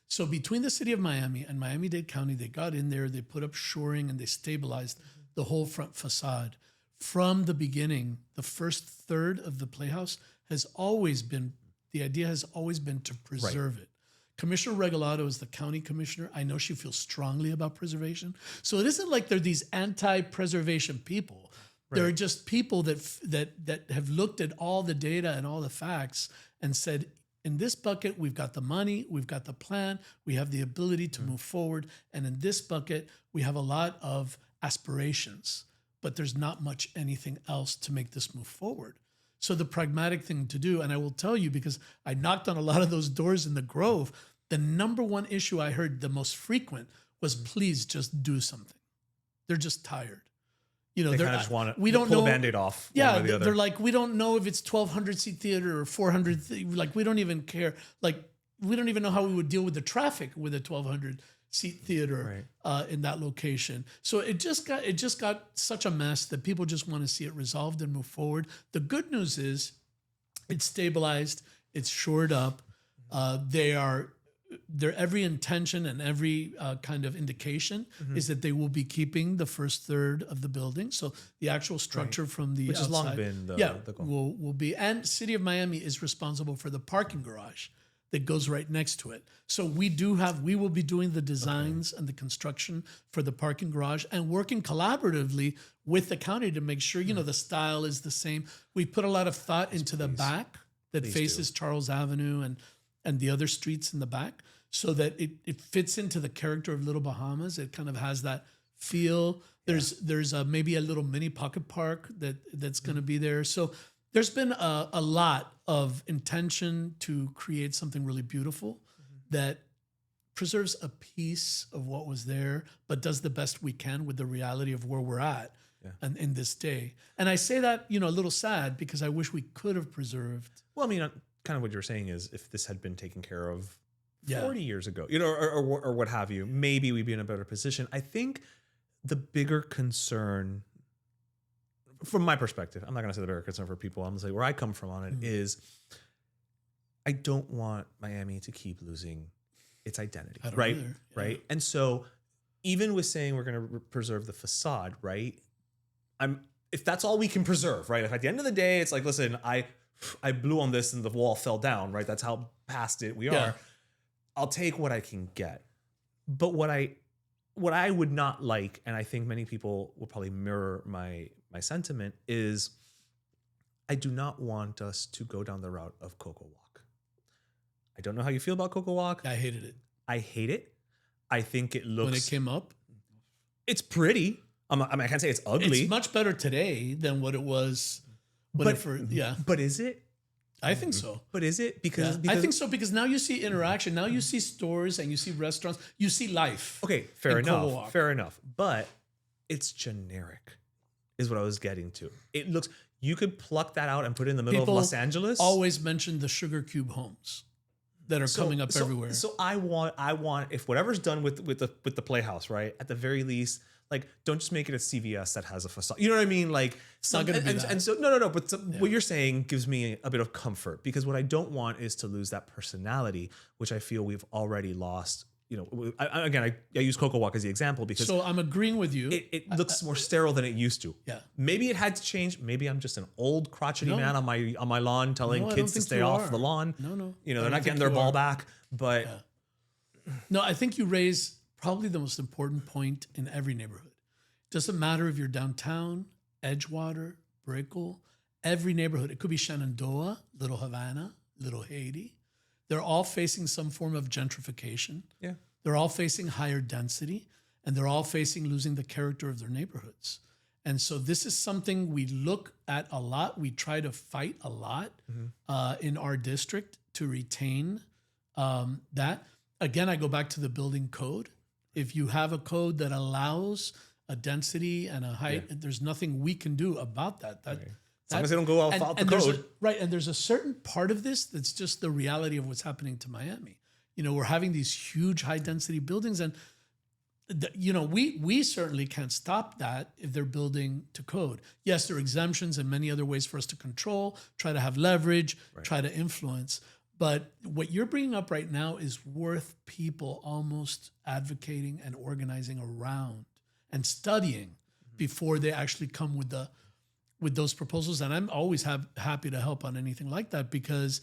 So between the city of Miami and Miami-Dade County, they got in there, they put up shoring, and they stabilized the whole front facade. From the beginning, the first third of the Playhouse has always been, the idea has always been to preserve it. Commissioner Regalado is the county commissioner. I know she feels strongly about preservation. So it isn't like they're these anti-preservation people. They're just people that have looked at all the data and all the facts and said, in this bucket, we've got the money, we've got the plan, we have the ability to move forward. And in this bucket, we have a lot of aspirations, but there's not much anything else to make this move forward. So the pragmatic thing to do, and I will tell you because I knocked on a lot of those doors in the Grove, the number one issue I heard the most frequent was, please just do something. They're just tired. You know, they kind of just want to pull a Band-Aid off. Yeah, they're like, we don't know if it's 1,200 seat theater or 400. Like, we don't even care. Like, we don't even know how we would deal with the traffic with a 1,200 seat theater in that location. So it just got such a mess that people just want to see it resolved and move forward. The good news is it's stabilized, it's shored up. Their every intention and every kind of indication is that they will be keeping the first third of the building. So the actual structure from the which outside, has long been the goal. will be. And City of Miami is responsible for the parking garage that goes right next to it. So we will be doing the designs and the construction for the parking garage and working collaboratively with the county to make sure, you know, the style is the same. We put a lot of thought into the back that faces Charles Avenue and and the other streets in the back, so that it fits into the character of Little Bahamas. It kind of has that feel. There's maybe a little mini pocket park that's going to be there. So there's been a lot of intention to create something really beautiful that preserves a piece of what was there, but does the best we can with the reality of where we're at and in this day. And I say that, a little sad because I wish we could have preserved. Well, I mean, kind of what you're saying is if this had been taken care of 40 years ago, or what have you, maybe we'd be in a better position. I think the bigger concern, from my perspective, I'm not going to say the bigger concern for people, I'm going to say where I come from on it is I don't want Miami to keep losing its identity, right? Either. Right. Yeah. And so even with saying we're going to preserve the facade, right? If that's all we can preserve, right? If at the end of the day, it's like, listen, I blew on this and the wall fell down, right? That's how past it we are. I'll take what I can get. But what I would not like, and I think many people will probably mirror my sentiment, is I do not want us to go down the route of Coco Walk. I don't know how you feel about Coco Walk. I hated it. I hate it. I think it looks... When it came up? It's pretty. I can't say it's ugly. It's much better today than what it was. But is it? I think so. But is it? Because I think so, because now you see interaction. Now you see stores and you see restaurants. You see life. Okay, fair enough. Fair enough. But it's generic, is what I was getting to. It looks... You could pluck that out and put it in the middle of Los Angeles. Always mention the sugar cube homes that are coming up everywhere. So I want if whatever's done with the Playhouse, right? At the very least, like, don't just make it a CVS that has a facade. You know what I mean? Like, it's not going to be that. And so no. But what you're saying gives me a bit of comfort, because what I don't want is to lose that personality, which I feel we've already lost. I use Coco Walk as the example because... So I'm agreeing with you. It looks more sterile than it used to. Yeah. Maybe it had to change. Maybe I'm just an old crotchety man on my lawn telling kids to stay off the lawn. No. They're not getting their ball back. But... Yeah. No, I think you raise probably the most important point in every neighborhood. Doesn't matter if you're downtown, Edgewater, Brickell, every neighborhood. It could be Shenandoah, Little Havana, Little Haiti. They're all facing some form of gentrification. Yeah. They're all facing higher density, and they're all facing losing the character of their neighborhoods. And so this is something we look at a lot. We try to fight a lot in our district to retain that. Again, I go back to the building code. If you have a code that allows a density and a height, there's nothing we can do about that. As long as they don't go out the code. And there's a certain part of this that's just the reality of what's happening to Miami. We're having these huge high density buildings, and we certainly can't stop that if they're building to code. Yes, there are exemptions and many other ways for us to control, try to have leverage, try to influence. But what you're bringing up right now is worth people almost advocating and organizing around and studying before they actually come with those proposals. And I'm always happy to help on anything like that, because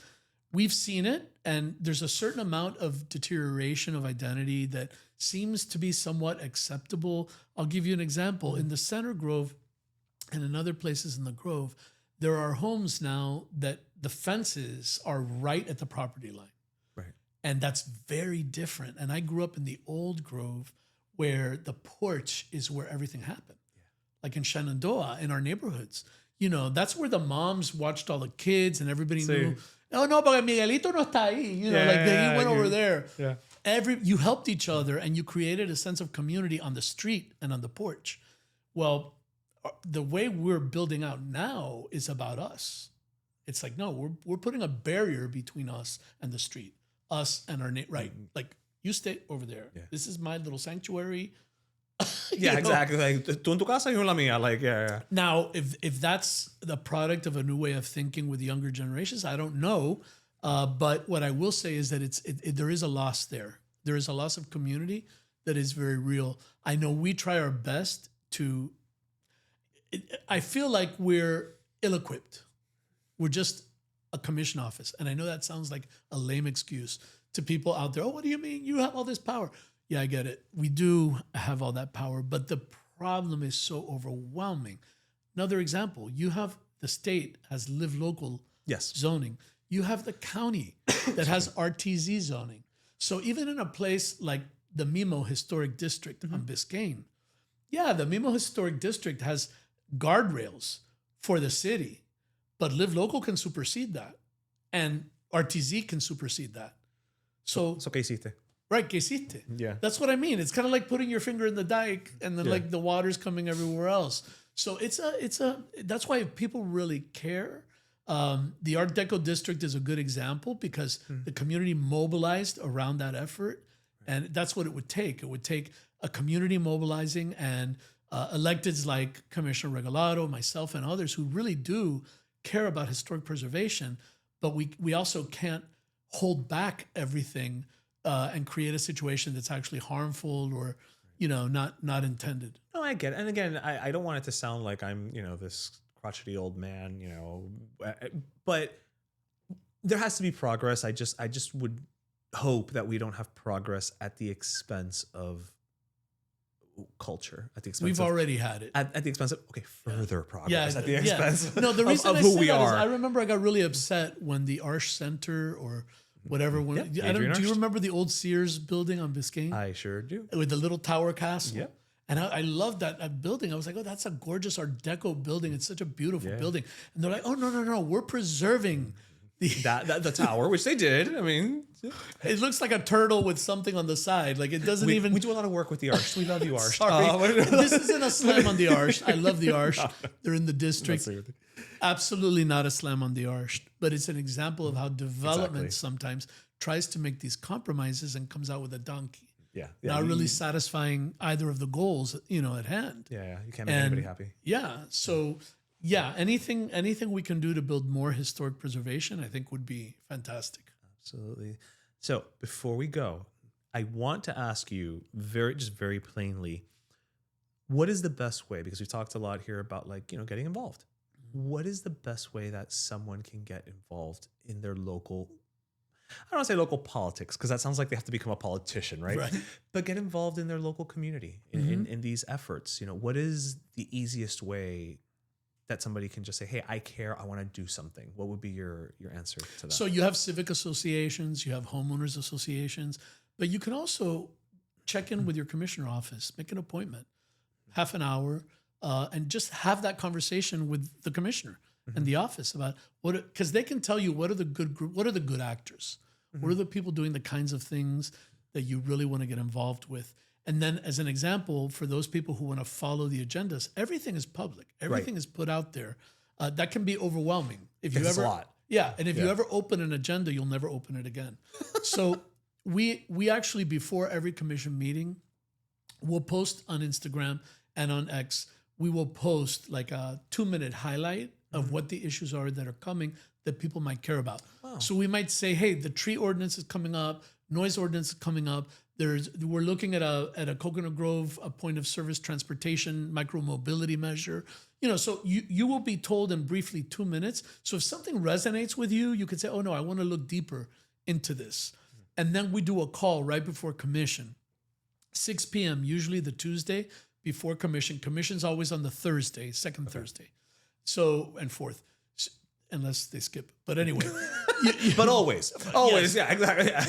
we've seen it, and there's a certain amount of deterioration of identity that seems to be somewhat acceptable. I'll give you an example. In the Center Grove and in other places in the Grove, there are homes now that the fences are right at the property line. Right. And that's very different. And I grew up in the old Grove where the porch is where everything happened. Like in Shenandoah, in our neighborhoods. That's where the moms watched all the kids and everybody knew, oh, no, porque Miguelito no está ahí. He went over there. Yeah. You helped each other, and you created a sense of community on the street and on the porch. Well, the way we're building out now is about us. It's like, no, we're putting a barrier between us and the street, us and our right. Like, you stay over there. Yeah. This is my little sanctuary. Exactly. Like, tú en tu casa, yo en la mía. Like, yeah. Now, if that's the product of a new way of thinking with younger generations, I don't know. But what I will say is that there is a loss there. There is a loss of community that is very real. I know we try our best to. I feel like we're ill-equipped. We're just a commission office, and I know that sounds like a lame excuse to people out there. Oh, what do you mean? You have all this power. Yeah, I get it. We do have all that power, but the problem is so overwhelming. Another example, you have the state has live local zoning. You have the county that has RTZ zoning. So even in a place like the Mimo Historic District on Biscayne, the Mimo Historic District has guardrails for the city, but Live Local can supersede that, and RTZ can supersede that. So ¿qué hiciste? Right, que hiciste? Yeah. That's what I mean. It's kind of like putting your finger in the dike and then like the water's coming everywhere else. So that's why people really care. The Art Deco district is a good example because the community mobilized around that effort. And that's what it would take. It would take a community mobilizing and electeds like Commissioner Regalado, myself, and others who really do care about historic preservation. But we also can't hold back everything and create a situation that's actually harmful or, not intended. No, I get it. And again, I don't want it to sound like I'm, this crotchety old man, but there has to be progress. I just would hope that we don't have progress at the expense of culture, at the expense We've already had it. At the expense of further progress at the expense No, the reason of I who say we that are. is I remember I got really upset when the Arsh Center or whatever. Do you remember the old Sears building on Biscayne? I sure do. With the little tower castle? Yep. And I loved that building. I was like, oh, that's a gorgeous Art Deco building. It's such a beautiful building. And they're like, oh, no. We're preserving the tower, which they did. I mean, it looks like a turtle with something on the side. Like it doesn't even. We do a lot of work with the Arsh. We love you, Arsh. Sorry. This isn't a slam on the Arsh. I love the Arsh. They're in the district. Absolutely not a slam on the Arsh. But it's an example of how development sometimes tries to make these compromises and comes out with a donkey. Not really satisfying either of the goals, at hand. Yeah. You can't make anybody happy. Yeah. So anything we can do to build more historic preservation, I think would be fantastic. Absolutely. So before we go, I want to ask you very plainly, what is the best way? Because we've talked a lot here about getting involved. What is the best way that someone can get involved in their local, I don't want to say local politics, because that sounds like they have to become a politician, right? But get involved in their local community in these efforts. What is the easiest way that somebody can just say, hey, I care, I want to do something? What would be your answer to that? So you have civic associations, you have homeowners associations, but you can also check in with your commissioner office, make an appointment, half an hour, and just have that conversation with the commissioner and the office about because they can tell you what are the good actors, what are the people doing the kinds of things that you really want to get involved with. And then as an example, for those people who want to follow the agendas, everything is public. Everything is put out there. That can be overwhelming. If you ever, a lot. Yeah. And if you ever open an agenda, you'll never open it again. So we actually, before every commission meeting, we'll post on Instagram and on X, we will post like a 2-minute highlight of what the issues are that are coming that people might care about. Wow. So we might say, hey, the tree ordinance is coming up, noise ordinance is coming up. We're looking at a Coconut Grove, a point of service transportation, micro mobility measure. So you will be told in briefly 2 minutes. So if something resonates with you, you could say, oh no, I want to look deeper into this. And then we do a call right before commission, 6 p.m., usually the Tuesday before commission. Commission's always on the Thursday, second Thursday. So, and fourth, unless they skip. But anyway. But always, yeah, exactly. Yeah.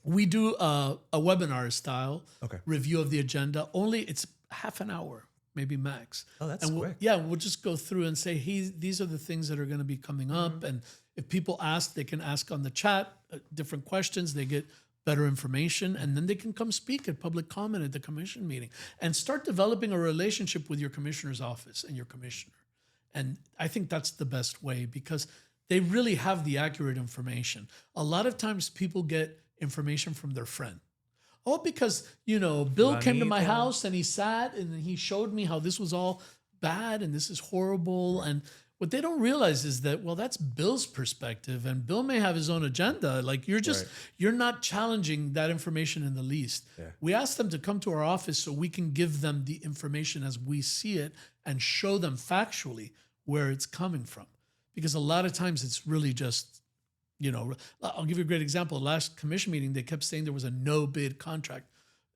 We do a webinar style review of the agenda. Only it's half an hour, maybe max. Oh, that's quick. We'll just go through and say, hey, these are the things that are going to be coming up. And if people ask, they can ask on the chat different questions. They get better information, and then they can come speak at public comment at the commission meeting and start developing a relationship with your commissioner's office and your commissioner. And I think that's the best way because they really have the accurate information. A lot of times people get information from their friend. Oh, because, Bill came to my house and he sat and he showed me how this was all bad and this is horrible. And what they don't realize is that, well, that's Bill's perspective and Bill may have his own agenda. Like you're not challenging that information in the least. Yeah. We ask them to come to our office so we can give them the information as we see it and show them factually where it's coming from. Because a lot of times it's really just, I'll give you a great example. Last commission meeting, they kept saying there was a no bid contract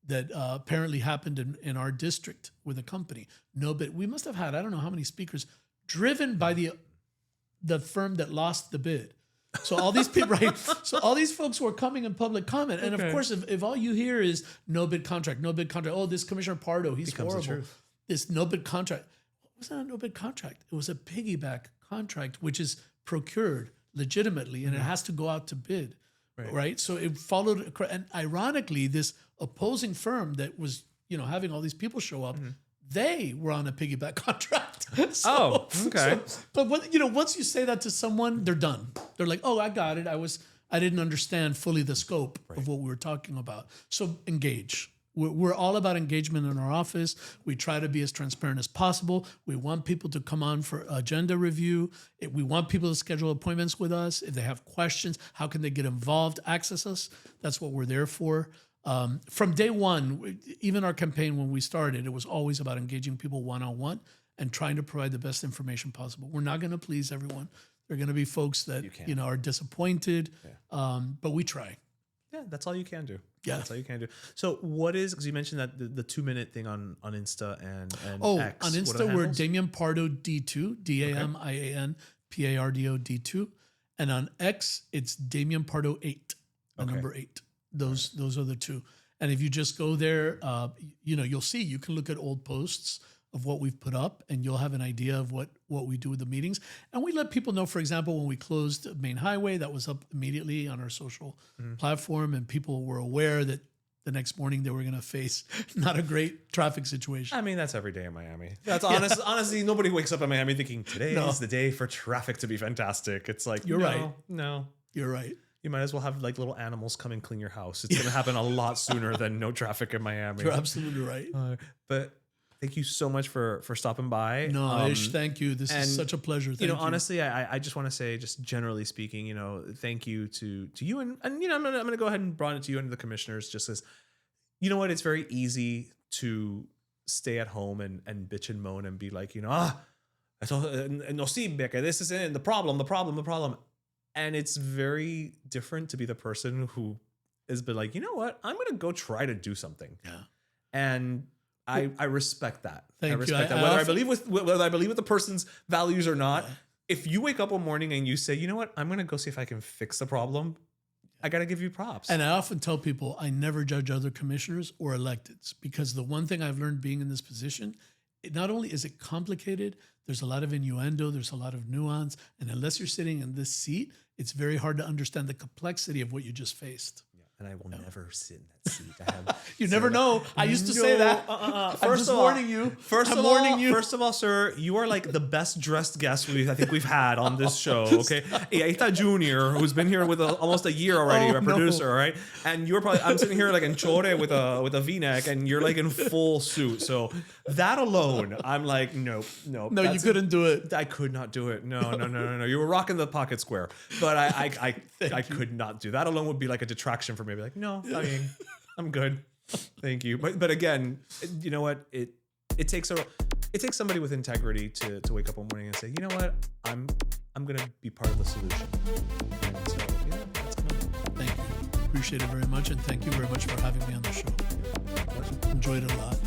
that apparently happened in our district with a company. No bid. We must have had, I don't know how many speakers driven by the firm that lost the bid. So all these people, right? So all these folks were coming in public comment. And of course, if all you hear is no bid contract, oh, this Commissioner Pardo, he's horrible. This no bid contract. What was that a no bid contract? It was a piggyback contract, which is procured legitimately, and it has to go out to bid, right? So it followed, and ironically, this opposing firm that was, having all these people show up, they were on a piggyback contract. But once you say that to someone, they're done. They're like, oh, I got it. I didn't understand fully the scope of what we were talking about. So engage. We're all about engagement in our office. We try to be as transparent as possible. We want people to come on for agenda review. We want people to schedule appointments with us. If they have questions, how can they get involved, access us? That's what we're there for. From day one, even our campaign when we started, it was always about engaging people one-on-one and trying to provide the best information possible. We're not going to please everyone. There are going to be folks that are disappointed, but we try. Yeah, that's all you can do. Yeah, that's all you can do. So what is, because you mentioned that the 2-minute thing on Insta and X. On Insta we're Damian Pardo D2, Damian Pardo D2, and on X it's Damian Pardo 8, the number 8. Those are the two. And if you just go there, you'll see, you can look at old posts of what we've put up, and you'll have an idea of what we do with the meetings. And we let people know, for example, when we closed Main Highway, that was up immediately on our social platform, and people were aware that the next morning they were going to face not a great traffic situation. I mean, that's every day in Miami. That's honestly, nobody wakes up in Miami thinking today is the day for traffic to be fantastic. It's like, you're right. No, you're right. You might as well have like little animals come and clean your house. It's going to happen a lot sooner than no traffic in Miami. You're absolutely right. But thank you so much for stopping by. No, Ish, thank you. This is such a pleasure. Thank you. Honestly, I just want to say, just generally speaking, thank you to you, and I'm gonna go ahead and broaden it to you and the commissioners, just as it's very easy to stay at home and bitch and moan and be like, no civic, this is it, the problem. And it's very different to be the person who has been like, you know what, I'm gonna go try to do something. Yeah. And I respect that. Thank I respect that. Whether I believe with the person's values or not, if you wake up one morning and you say, you know what, I'm gonna go see if I can fix the problem, I gotta give you props. And I often tell people I never judge other commissioners or electeds, because the one thing I've learned being in this position, not only is it complicated, there's a lot of innuendo, there's a lot of nuance, and unless you're sitting in this seat, it's very hard to understand the complexity of what you just faced. And I will never sit in that seat. You never know. I used to say that. First of all, warning you. First of all, sir, you are like the best dressed guest I think we've had on this show. Okay, Aita Junior, who's been here with almost a year already, a producer, all right? And you're probably, I'm sitting here like in chore with a V-neck, and you're like in full suit. So that alone, I'm like, no. No, you couldn't do it. I could not do it. No. You were rocking the pocket square, but I could not do that. Alone would be like a detraction for me. Be like, no, I mean, I'm good. Thank you. But again, you know what? It takes somebody with integrity to wake up one morning and say, you know what? I'm gonna be part of the solution. And so that's coming. Thank you. Appreciate it very much, and thank you very much for having me on the show. Enjoyed it a lot.